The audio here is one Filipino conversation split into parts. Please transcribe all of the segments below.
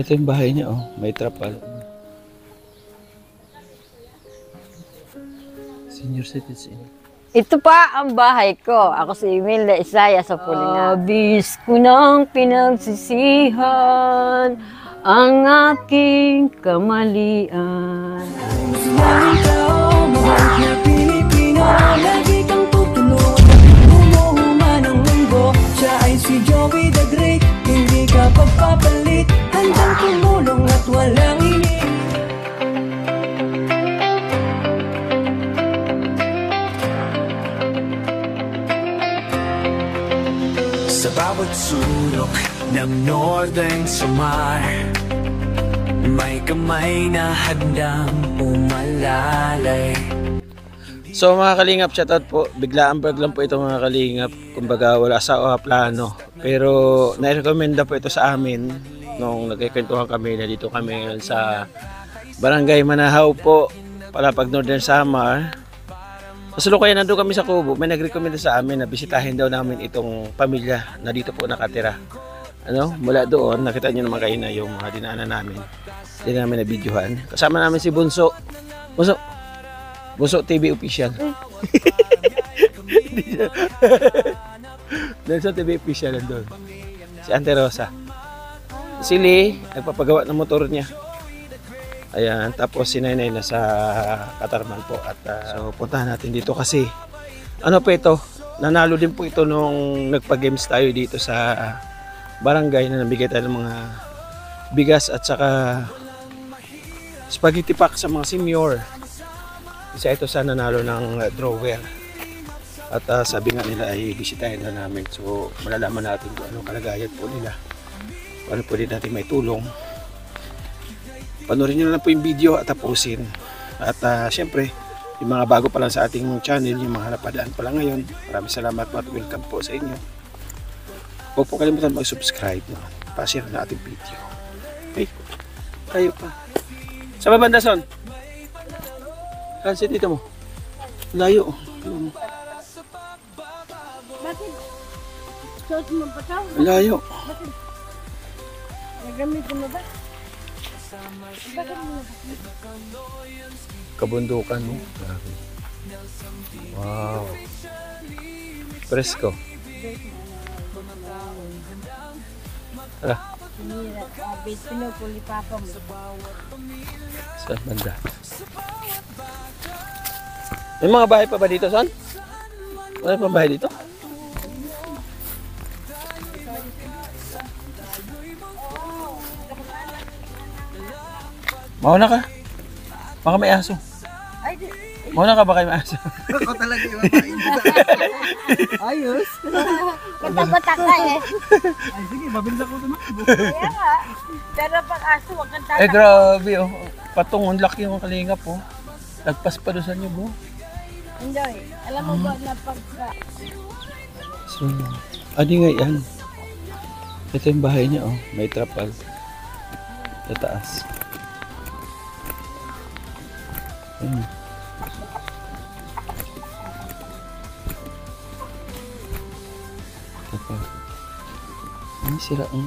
Ito yung bahay niya, oh. May trapal. Senior citizen. Ito pa ang bahay ko. Ako si Imelda Isaya sa Pulina. Abis ko nang pinagsisihan ang aking kamalian. Maraming tao, mabait na Pilipino. Lagi kang tutulungan, bumuhuma ng mundo. Siya ay si Joey the Great, hindi ka pagpapalit. Handang tumulong at walang ini. Sa bawat sulok ng Northern Samar, may kamay na handang umalalay. So mga kalingap, shoutout po. Biglaan vlog lang po ito mga kalingap. Kumbaga wala sa plano. Pero nai-recommenda po ito sa amin nung nagkikwentuhan kami na dito kami ngayon sa Barangay Manahaw po, Palapag Northern Samar. Kasalukuyan nandun kami sa Kubo, may nag-recommend sa amin na bisitahin daw namin itong pamilya na dito po nakatira. Ano, mula doon, nakita nyo naman kayo na yung mga dinaanan namin. Hindi namin na-videohan. Kasama namin si Bunso. Bunso TV official. Bunso TV official nandun. Si Ante Rosa. Si Lee, nagpapagawa ng motor niya. Ayan, tapos si Nainay nasa Katarman po at so puntahan natin dito kasi ano po ito, nanalo din po ito nung nagpa-games tayo dito sa barangay na nabigay tayo ng mga bigas at saka spaghetti pack sa mga senior. Isa ito sa nanalo ng drawer at sabi nga nila ay bisitahin na namin, so malalaman natin kung anong kalagayan po nila, paano po din natin may tulong. Panoorin nyo na lang po yung video at tapusin. At syempre, yung mga bago pa lang sa ating channel, yung mga napadaan pa lang ngayon, maraming salamat po at welcome po sa inyo. Huwag po kalimutan mag-subscribe. No? Pa-share na ating video. Okay, tayo pa. Sa babanda, Son? Kansit dito mo. Layo. Bakit? Suot mo pa ito? Layo. Bakit? Nagamit mo ba? Bakit mo ba? Kabundukan mo. Wow. Presko. Tara. Sinira. Abit pinupuli papa mo. Sa banda. May mga bahay pa ba dito, Son? Wala pa bahay dito? Mauna ka. Baka may aso. Ay, di. Mauna ka, baka may aso. Ako talaga yung makain. Ayos. Katapatak ka eh. Ay, sige, mabilis ako tumakbo. Kaya nga. Pero pag aso, wag kang tatakbo. Grabe, oh. Patungon laki yung kalingap, oh. Lagpas pa doon sa inyo, bro. Enjoy. Alam mo ba na pagka... So, adi nga yan. Ito yung bahay niya, oh. May trapal. Sa taas. Ayun. Trapal. Ay, sira ang...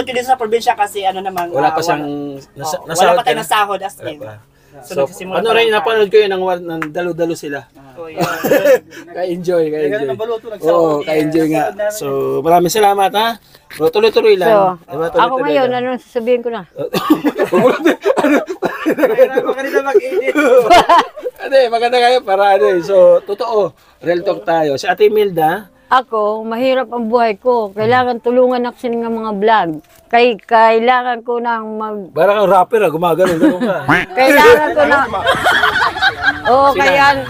pumunta dito sa probinsya kasi ano naman. Wala pa siyang wala pa tayong nasahod as in. So, nagsisimula ano pa rin, lang napanood ko yun ng dalo-dalo sila. Oh, yeah. Ka-enjoy. Oo, ka-enjoy nga. So, maraming salamat ha. Bro, tuloy-tuloy lang. So, Diba, ako tuloy-tuloy ngayon, lang. ano sasabihin ko na? Hindi, maganda kayo para ano eh. So, totoo. Real talk tayo. Si Ate Imelda, Ako, mahirap ang buhay ko. Kailangan tulungan ako ng mga vlog. Kailangan ko nang parang kang rapper ha, gumagano ka. Kailangan ko na... kaya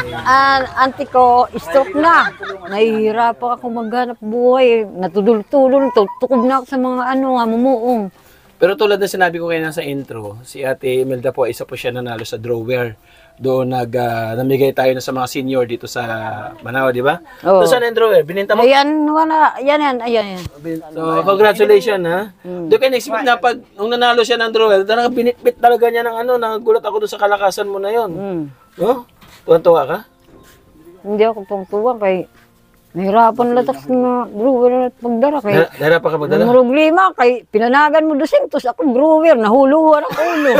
auntie ko, stroke na. Nahihirapan ako maghanap buhay. Natudul-tulol, tutukob na ako sa mga mumuong. Pero tulad na sinabi ko kanina sa intro, si Ate Imelda po, isa po siya nanalo sa drawer. Doon namigay tayo na sa mga senior dito sa Manao, di ba? Oo. Doon saan yung drawer? Bininta mo? Ayan, wala. Ayan. So, congratulations ha. Doon kayo expect na pag nung nanalo siya ng drawer, talaga binitbit talaga niya ng nagulat ako doon sa kalakasan mo na yon. No? Tuwan-tuwa ka? Hindi ako tungtuwa kay nahirapan latak ng brewer at magdara kay Nahirapan ka magdala? ang problema kay pinanagan mo 200 ako brewer nahuluhan ang ulo.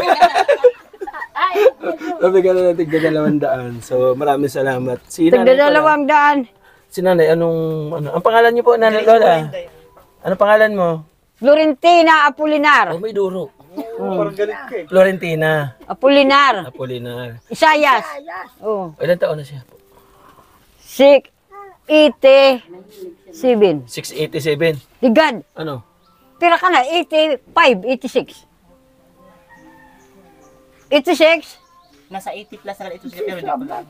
Sabi ka na natin tigda-200. So, maraming salamat. Si Nanay Tigdadalawang daan. Si Nanay, ang pangalan niyo po, Nanay Lola? Anong pangalan mo? Florentina Apolinar. Oh, may duro. Florentina. Apolinar. Apolinar. Isayas. Oh. Ilan taon na siya po? 687. 687. Ligad. Ano? Pira ka na 85, 86. 86. Nasa 80 plus na ito siya pero di pa lang.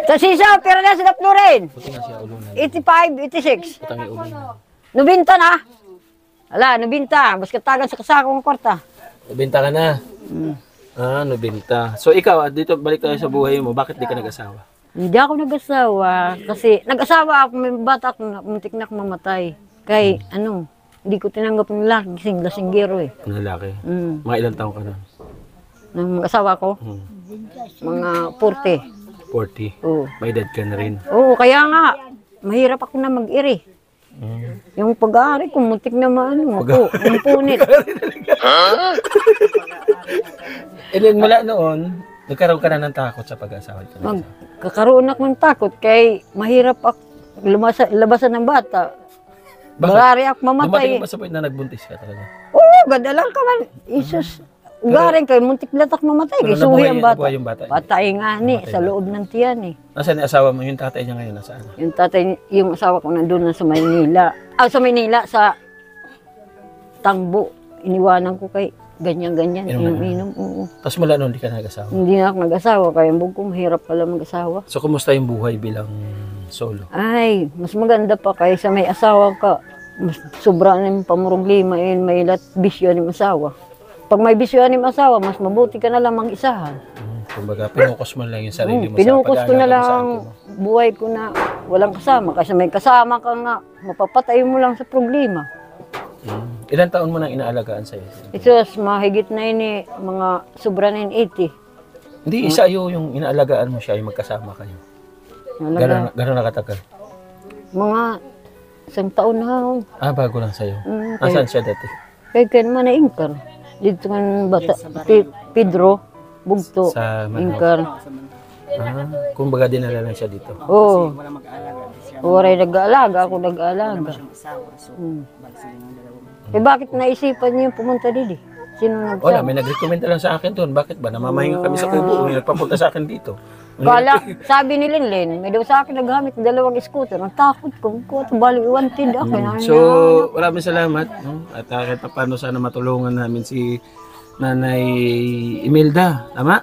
Sa sisa, pira na sila Floren. Puti nga siya ulo na. 85, 86. Putang yung ulo na. Nubinta na. Ala, nubinta. Mas katagan sa kasakong kwarta. Nabinta ka na. Nabinta. So ikaw, dito balik tayo sa buhay mo. Bakit di ka nag-asawa? Hindi ako nag-asawa. Kasi nag-asawa ako, may bata ako, muntik na ako mamatay. Kay, hindi ko tinanggap yung lasinggero eh. Ang lalaki. Mm. Mga ilang taon ka na? Nang mag-asawa ko, mga 40. 40. Oo. May edad ka na rin. Oo, kaya nga, mahirap ako na mag-iri. Yung pag-aari ko, muntik na yung punit. And then mula noon, nagkaroon ka na ng takot sa pag-asawa. Magkakaroon ako ng takot kay mahirap ako labasan ng bata. Bagari ako Dumating mamatay. ba sa point na nagbuntis ka talaga? Oo, ganda lang ka man. Isus. Garing kay muntik latak mamatay. Pero Kay suhi ang bata. nabuhay yung bata. Patay nga ni, sa loob ng tiyan eh. Nasaan yung asawa mo? Yung tatay niya ngayon, nasaan? Yung tatay, yung asawa ko nandun na sa Maynila. Sa Maynila, sa Tangbo. Iniwanan ko kay ganyan-ganyan. Inom-inom. Oo. Tapos mula noon, di ka nag-asawa. Hindi na ako nag-asawa. Kaya ang bug ko, mahirap pala mag-asawa. So, kumusta yung buhay bilang solo? Ay, mas maganda pa kaysa may asawa ka. Mas sobra na yung pamroblema yun. May bisyo ng asawa. Pag may bisyo ng asawa, mas mabuti ka na lang mag-isahan. Kumbaga, pinukos mo lang yung sarili mo Pinukos sa ko na pag-aalaga mo sa lang akin mo. buhay ko na walang kasama. Kasi may kasama ka nga, mapapatay mo lang sa problema. Ilan taon mo nang inaalagaan sa'yo? Ito, mahigit na yun eh, mga sobra na yun 80. Hindi, isa yung inaalagaan mo siya, yung magkasama kayo. Gano'n nakatagal? Mga isang taon na ako. Bago lang sa'yo. Okay. Nasaan siya dati? Kaya kaya naman na Inkar. Dito nga bata, Pedro, Bugto, Sa Manila. Inkar. Kumbaga dinala lang siya dito. Oo. Waray nag-aalaga, ako nag-aalaga. Eh bakit naisipan niyo pumunta dito? Sino Wala, nagsabi? may nag-recommend lang sa akin doon. Bakit ba? Namamahinga kami sa Kubo. May nagpapunta sa akin dito. Kala, sabi ni Linlin, may daw sa akin naghamit 2 scooter. Ang takot ko, bali wanted ako. So, maraming salamat. No? At kahit pa paano sana matulungan namin si Nanay Imelda. Tama?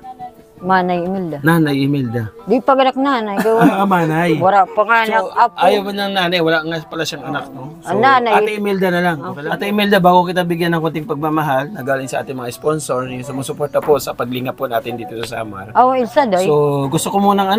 Manay Imelda. Nanay Imelda. Di pa ganak nanay. Gawa. Manay. Wala pa nga anak, apo. Ayaw mo ng nanay, wala nga pala siyang anak, no? So, Ang nanay- Ate Imelda na lang. Ate Imelda, bago kita bigyan ng konting pagmamahal, na galing sa ating mga sponsor, yung sumusuporta po sa paglinga po natin dito sa Samar. Awa Ilsa day. So, gusto ko munang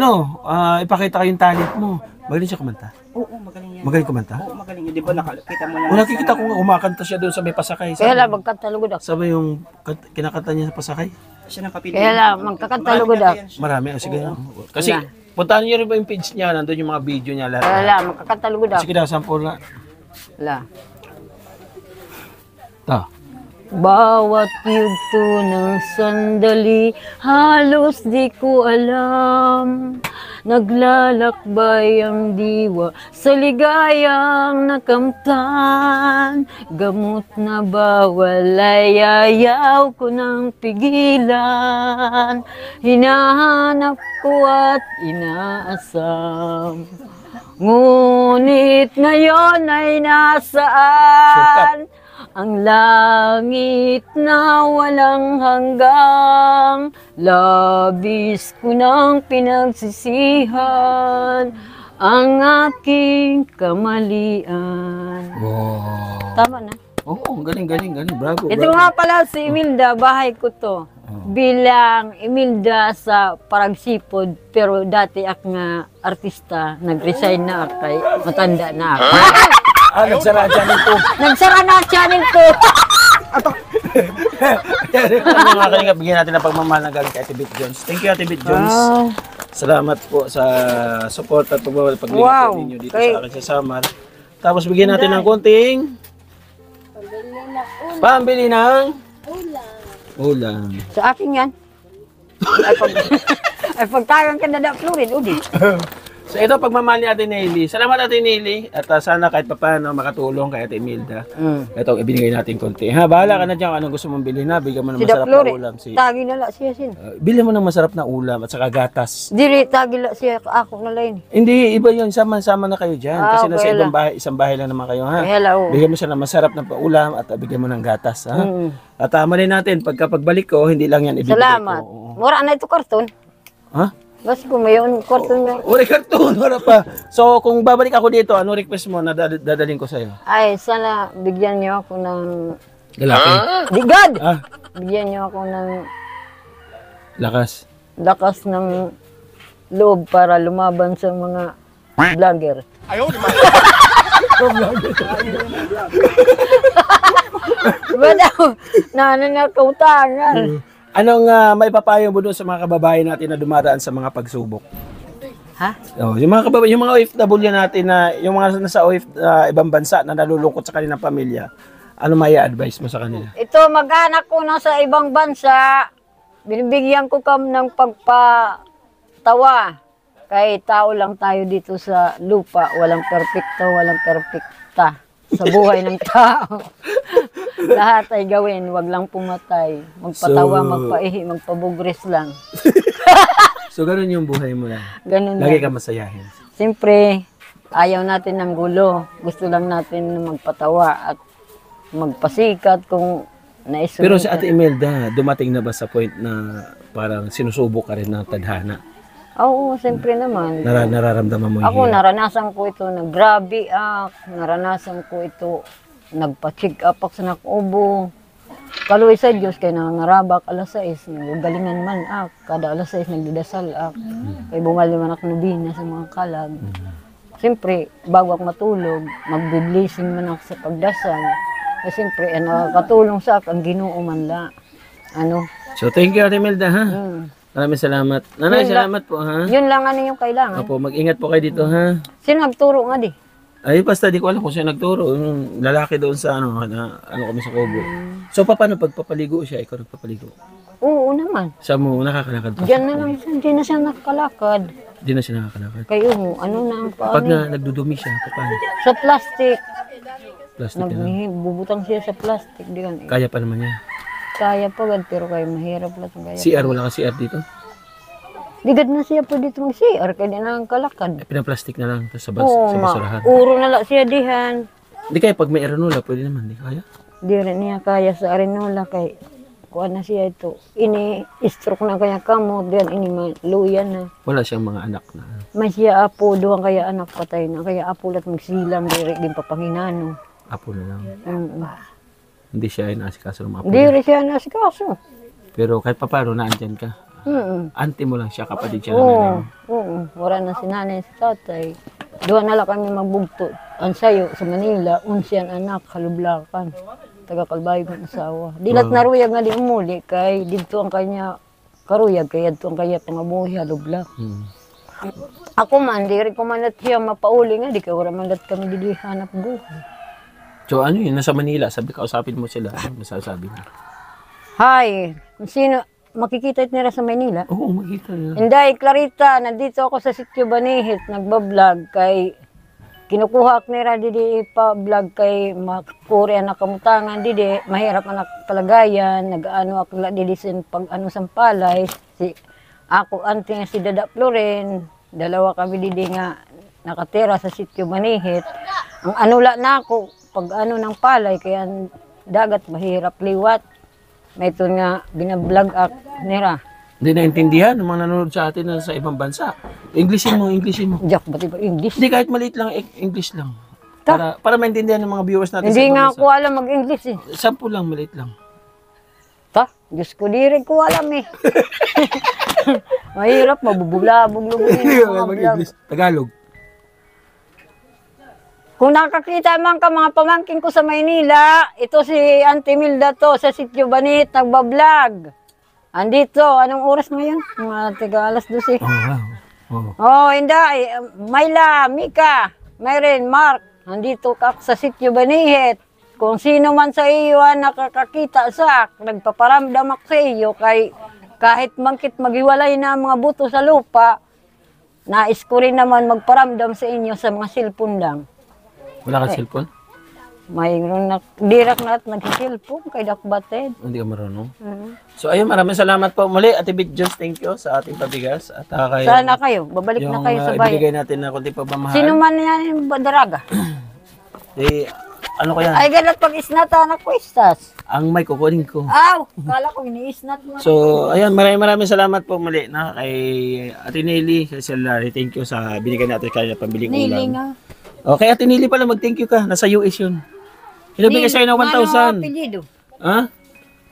ipakita ko yung talent mo. Magaling siya kumanta? Oo, magaling yan. Magaling kumanta? Oo, magaling yan. Di ba nakakita mo na? Kung nakikita ko nga, umakanta siya doon sa may pasakay. Kaya lang, magkatalugod ako. Sabi yung kinakanta niya sa pasakay? Siya ng kapitid. Kaya lang, magkakantalugod ako. Marami. Sige. Kasi, puntahan niyo rin ba yung page niya? Nandun yung mga video niya lahat. Kaya lang, magkakantalugod ako. Sige daw, sample na. Wala. Ito. Bawat yugto ng sandali, halos di ko alam. Naglalakbay ang diwa sa ligayang nakamtan. Gamot na bawal ay ayaw ko nang pigilan. Hinahanap ko at inaasam. Ngunit ngayon ay nasaan? Ang langit na walang hanggang, labis ko nang pinagsisihan ang aking kamalian. Wow. Tama na. Oo, galing. Bravo. Ito bravo. nga pala si Imelda, bahay ko to. Bilang Imelda sa Paragsipod, pero dati ako nga artista, nag-resign na ako kay matanda na ako. Nagsara dyan ito. Nagsara na ang channel ko. Mga kalingap, bigyan natin ng pagmamahal ng galing kay Ate Bit Jones. Thank you, Ate Bit Jones. Salamat po sa support at pagbabalik Wow. ninyo dito sa akin sa Samar. Tapos bigyan natin ng konting pambili ng ulam. Sa akin yan. Ay pagtagang ka na da Florid, udi. So ito pagmamahal ni Ate Nelly. Salamat Ate Nelly at sana kahit papaano makatulong kay Ate Imelda. Ito ibinigay natin konti. Ha, bahala ka na diyan anong gusto mong bilhin ha. Bigyan mo ng Si da masarap na Florid, ulam tagi na la siya sin. bilhin mo ng masarap na ulam at saka gatas. Dili tagi la siya ako na lain. Hindi iba 'yon, sama-sama na kayo diyan kasi nasa okay ibang bahay, isang bahay lang naman kayo ha. Hello. Bigyan mo siya ng masarap na ulam at bigyan mo ng gatas ha. At malay natin pagbalik ko hindi lang yan ibibigay Salamat. ko. Mura na ito karton. Ha? Basta kung mayon karton nga. Uri karton, wala pa. So, kung babalik ako dito, ano request mo na dadaling ko sa'yo? Ay, sana bigyan niyo ako ng... Lalaki? Digad! Ah, Bigyan niyo ako ng lakas. lakas ng loob para lumaban sa mga vlogger. Ayaw! Nananakautangan. Anong may papayo mo doon sa mga kababayan natin na dumadaan sa mga pagsubok? Ha? Oh, yung mga kababayan, yung mga OFW natin na yung mga nasa ibang bansa na nalulungkot sa kanilang pamilya, ano may advice mo sa kanila? Ito, mag-anak ko na sa ibang bansa. Binibigyan ko kam ng pagpatawa. Kay tao lang tayo dito sa lupa. Walang perfecto, walang perfecta sa buhay ng tao. Lahat ay gawin, wag lang pumatay. Magpatawa, So- magpaihi, magpabugres lang. So, ganun yung buhay mo lang. Ganun Lagi lang. ka masayahin. Siyempre, ayaw natin ng gulo. Gusto lang natin magpatawa at magpasikat kung naisulit. Pero sa Ate Imelda, dumating na ba sa point na parang sinusubok ka rin ng tadhana? Oo, siyempre naman. Nararamdaman mo Ako, hirap? naranasan ko ito, nag-grabe naranasan ko ito, nagpa-check up ako sa nakubo. Kaluwi sa Diyos, kaya nangarabak alas 6, nagagalingan man kada alas 6 nagdadasal kaya bumali man ako nubina sa mga kalag. Siyempre, bago ako matulog, magbe-blessing man ako sa pagdasal. Kasi siyempre, nakakatulong sa akin, ang Ginoo man la. Ano? So, thank you Ate Imelda ha. Maraming salamat. Nanay, Yun lang. salamat po ha. Yun lang ano yung kailangan. Opo, mag-ingat po kayo dito ha. Sino nagturo nga di? Ay, basta di ko alam kung sino nagturo. Yung lalaki doon sa ano kami sa Kobo. So, paano pagpapaligo siya? Ikaw nagpapaligo? Oo naman. Siya mo nakakalakad pa? Diyan na lang, hindi na siya nakakalakad. Di na siya nakakalakad. Kayo, ano na ang Pag paano? na nagdudumi siya, paano? Sa plastic. Plastic na lang. Bubutang siya sa plastic. Di kan, Kaya pa naman niya. kaya pa gad, pero kaya mahirap lang. Kaya. CR, wala ka CR dito? Digad na siya po dito mag-CR, kaya di na ang kalakad. Pinaplastic na lang tapos sa, Oo, sa basurahan. uro na lang siya dihan. Di kaya pag may aeronola, pwede naman. Di kaya? Di rin niya kaya sa arenola kay kuha na siya ito. Ini-stroke na kaya kamot, diyan ini maluyan na. Wala siyang mga anak na. May siya apo, doon kaya anak patay na. Kaya apo lat magsilang, diri din papanginano. Apo na lang. Mm. Hindi siya inasikaso ng mga apo. Di rin siya nasikaso. Pero kahit pa paano, naandyan ka. Mm. Auntie mo lang siya, kapatid siya. ng Oo, nanay mo. oo. Wala na si nanay si tatay. Doon na lang kami magbugto. Ang sayo sa Manila, unsyan anak, kalublakan. Taga Kalbayog ng asawa. Dilat naruyag nga di umuli, kay dito ang kanya karuyag, kaya dito ang kanya pangabuhi, halublak. Hmm. Ako man, di rin ko man siya mapauli nga, di ka wala man lat kami dili hanap buhay. So ano yun, nasa Manila, sabi kausapin mo sila, ano masasabi mo? Hi, kung sino makikita nila sa Maynila? Oo, makita nila. Inday, Clarita, nandito ako sa Sitio Banihit, nagbablog kay kinukuha ak nila didi pa-vlog kay makuri anak kamutangan didi, mahirap anak kalagayan, nag-ano ak didi sin pag ano sampalay, si ako auntie nga si Dada Floren, dalawa kami didi nga nakatira sa Sitio Banihit. Ang anula na ako pag ano ng palay kaya ang dagat mahirap liwat. May ito nga binablog ak nila. Hindi naintindihan ng mga nanonood sa atin na sa ibang bansa. Englishin mo. Jack, ba't iba English? Hindi, kahit maliit lang, English lang. Para maintindihan ng mga viewers natin Hindi sa ibang nga bansa. ako alam mag-English eh. 10 lang, maliit lang. Diyos ko, di rin ko alam eh. Mahirap, mabubulabog-lubugin yung mga vlog. Tagalog. Kung nakakita man ka mga pamangkin ko sa Maynila, ito si Auntie Milda to sa Sitio Banihit, nagbablog. Andito, anong oras ngayon? Mga tiga alas 12. Oh, wow. Oh. Oh, Inday, Mayla, Mika, Mayren, Mark, nandito ka sa Sitio Banihit. Kung sino man sa iyo ang nakakakita sa nagpaparamdam ako sa iyo kay kahit mangkit maghiwalay na ang mga buto sa lupa, nais ko rin naman magparamdam sa inyo sa mga cellphone lang. Wala kang cellphone? Mayroon na, dirak na at nag-cellphone kay Dakbated. Hindi ka marunong. So ayun, maraming salamat po muli. Ate Big Jones, thank you sa ating pabigas. At kayo, Sana kayo, babalik na kayo sa bayan. ibigay natin na kunti pagmamahal. Sino man yan yung daraga? Ano ko yan? Ay, ganat pag isnata na kwestas. Ang mic kukunin ko. Aw, kala ko iniisnat mo. So, ayun, maraming salamat po muli na kay Ate Nelly, kay Sir Larry. Thank you sa binigay natin kanya pambiling Nili ulam. nga. Okay, Ate Nelly pala, mag-thank you ka. Nasa US yun. Hinabigay sa'yo ng 1,000. Apelyido? Ha?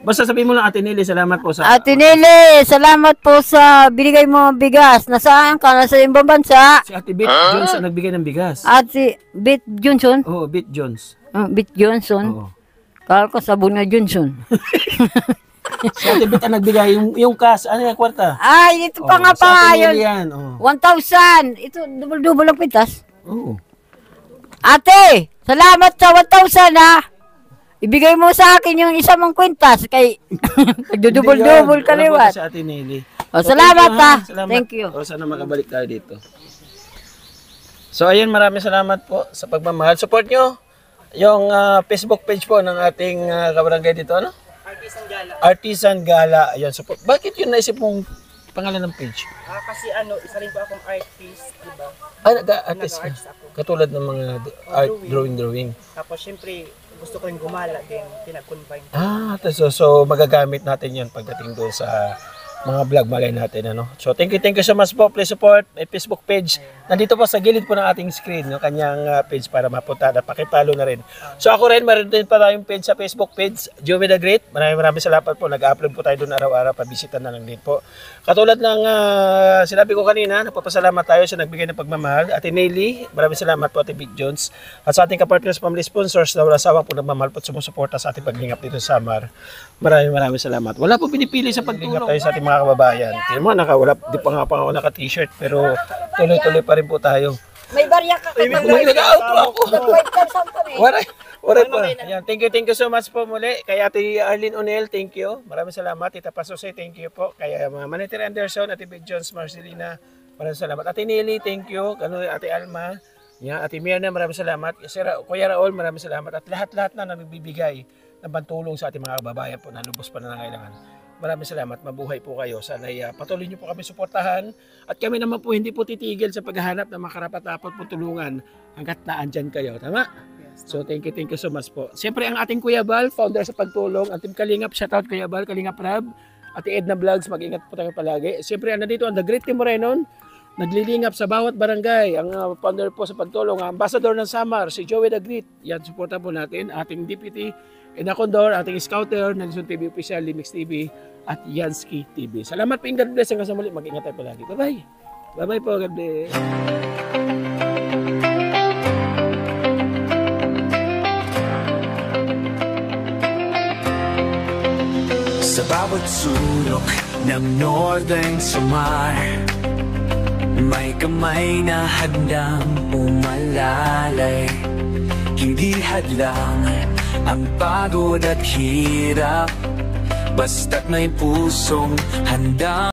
Basta sabihin mo lang, Ate Nelly, salamat po sa... Ate Nili, salamat po sa binigay mo bigas. Nasaan ka? Nasa ibang bansa. Si Ate Bit Jones ang nagbigay ng bigas. At si Bit Johnson. Oo, Bit Jones. Bit Johnson. Oo. Kala ko sabon na Johnson. Si Ate Bit ang nagbigay, yung cash, ano yung kwarta? Ay, ito pa nga Si Ate pa Nelly yun. yan. Oo. 1,000. Ito, double-double ang pitas. Oo. Ate, salamat sa 1,000 ha. Ibigay mo sa akin yung isa mong kwintas kay nagdudubol-dubol kaliwat. Sa Ate Nelly. O, salamat thank you, ha. Salamat. Thank you. O, sana makabalik tayo dito. So, ayun, maraming salamat po sa pagmamahal. Support nyo yung Facebook page po ng ating kabarangay dito, ano? Artisan Gala. Artisan Gala. Ayan, support. Bakit yun naisip mong pangalan ng page? Kasi isa rin po akong artist, diba? Artist ka. Nag-arts ako. Katulad ng mga art, drawing. Tapos syempre, gusto ko rin gumala din, pinag-combine. So magagamit natin yan pagdating doon sa mga vlog malay natin, ano. So thank you so much po. Please support my Facebook page. Nandito po sa gilid po ng ating screen, no, kanyang page para mapunta na paki-follow na rin. So ako rin, meron din pa tayong page sa Facebook page, Joey the Great. Maraming salamat po. Nag-upload po tayo doon araw-araw, pabisita na lang din po. Katulad ng sinabi ko kanina, nagpapasalamat tayo sa nagbigay ng pagmamahal. Ate Nelly, maraming salamat po Ate Big Jones. At sa ating kapartners, family sponsors na wala sawang po nagmamahal po at sumusuporta sa ating paglingap dito sa Samar. Maraming salamat. Wala po pinipili sa pagtulong tayo sa ating mga kababayan. Tingnan mo, di pa nga ako naka-t-shirt pero tuloy-tuloy pa rin po tayo. May barya ka ka. May nag-outro ako. Wait, Wala pa. Ayan, thank you so much po muli. Kay Ate Arlene O'Neill, thank you. Maraming salamat. Tita Pasosay, thank you po. Kay Manetira Anderson, Ate Big Jones, Marcelina, maraming salamat. Ate Nelly, thank you. Ate Alma, yan, Ate Mirna, maraming salamat. Kuya Raul, maraming salamat. At lahat-lahat na nagbibigay ng pantulong sa ating mga kababayan po na lubos pa na nangailangan. Maraming salamat. Mabuhay po kayo. Sana patuloy niyo po kami suportahan. At kami naman po hindi po titigil sa paghahanap ng mga karapat-dapat po tulungan hanggat naandyan kayo. Tama? So thank you so much po. Siyempre ang ating Kuya Bal, founder sa pagtulong. Ang Team Kalingap, shoutout Kuya Bal, Kalingap Rab. Ate Edna Vlogs, mag-ingat po tayo palagi. Siyempre nandito ang The Great Team Morenon. Naglilingap sa bawat barangay. Ang founder po sa pagtulong, ang ambassador ng Samar, si Joey the Great. Yan, suporta po natin. Ating Deputy Edna Condor, ating Scouter, Nelson TV Official, Limix TV, at Yansky TV. Salamat po, God bless. Hanggang sa muli, mag-ingat tayo palagi. Bye-bye. Bye-bye po, God bless. Sa bawat sulok ng Northern Samar, may kamay na handang umalalay. Hindi hadlang ang pagod at hirap, basta't may pusong handa.